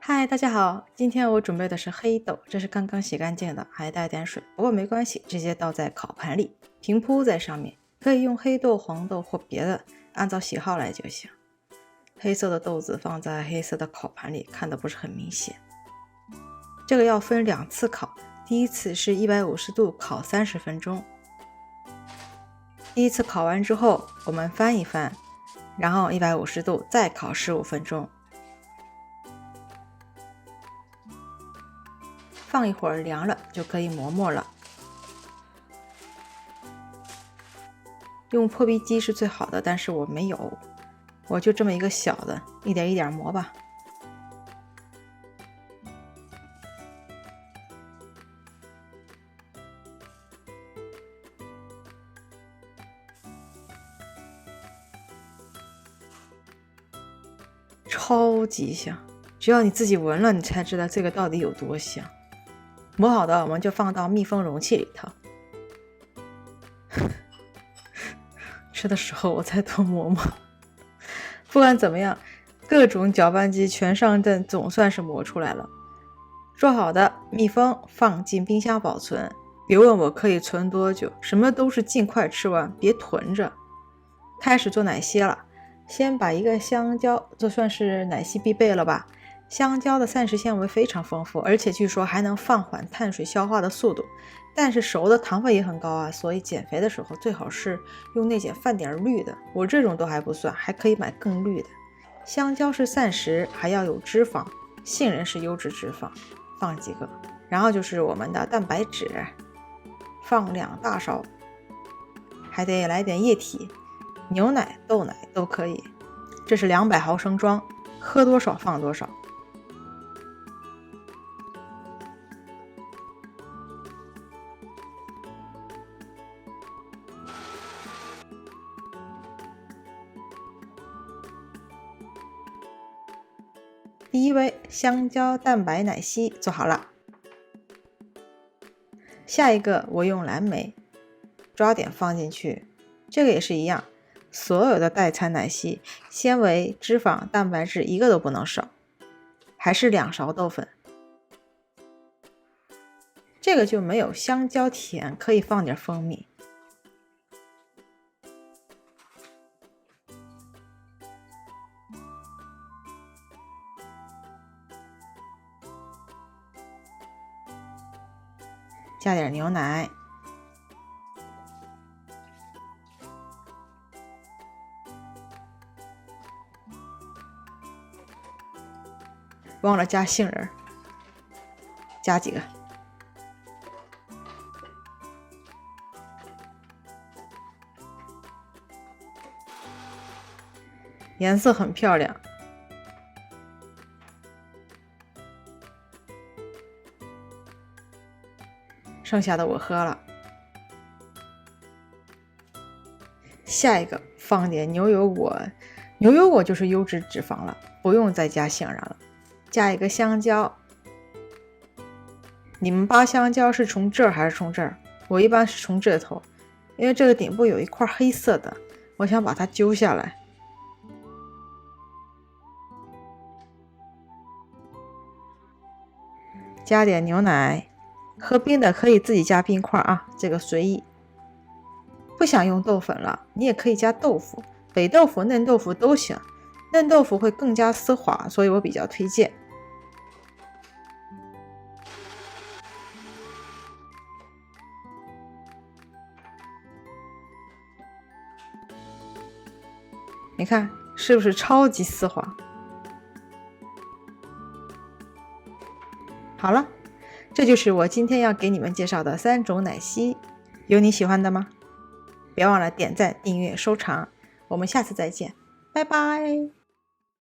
嗨，大家好，今天我准备的是黑豆，这是刚刚洗干净的，还带点水，不过没关系，直接倒在烤盘里，平铺在上面，可以用黑豆、黄豆或别的，按照喜好来就行。黑色的豆子放在黑色的烤盘里，看得不是很明显。这个要分2次烤，第一次是150度烤30分钟。第一次烤完之后，我们翻一翻，然后150度再烤15分钟。放一会儿凉了就可以磨磨了。用破壁机是最好的，但是我没有，我就这么一个小的，一点一点磨吧。超级香，只要你自己闻了，你才知道这个到底有多香。磨好的我们就放到密封容器里头。吃的时候我再多磨磨。不管怎么样，各种搅拌机全上阵，总算是磨出来了。做好的密封，放进冰箱保存。别问我可以存多久，什么都是尽快吃完，别囤着。开始做奶昔了，先把一个香蕉，这算是奶昔必备了吧。香蕉的膳食纤维非常丰富，而且据说还能放缓碳水消化的速度，但是熟的糖分也很高啊，所以减肥的时候最好是用那些泛点绿的，我这种都还不算，还可以买更绿的。香蕉是膳食，还要有脂肪，杏仁是优质脂肪，放几个。然后就是我们的蛋白质，放2大勺，还得来点液体，牛奶、豆奶都可以。这是200毫升装，喝多少放多少。第一杯香蕉蛋白奶昔做好了，下一个我用蓝莓，抓点放进去，这个也是一样，所有的代餐奶昔，纤维、脂肪、蛋白质一个都不能少，还是2勺豆粉，这个就没有香蕉甜，可以放点蜂蜜。加点牛奶，忘了加杏仁，加几个。颜色很漂亮。剩下的我喝了。下一个放点牛油果，牛油果就是优质脂肪了，不用再加杏仁了。加一个香蕉，你们扒香蕉是从这儿还是从这儿？我一般是从这头，因为这个顶部有一块黑色的，我想把它揪下来。加点牛奶，喝冰的可以自己加冰块啊，这个随意。不想用豆粉了，你也可以加豆腐，北豆腐、嫩豆腐都行，嫩豆腐会更加丝滑，所以我比较推荐。你看是不是超级丝滑？好了，这就是我今天要给你们介绍的3种奶昔，有你喜欢的吗？别忘了点赞、订阅、收藏，我们下次再见，拜拜。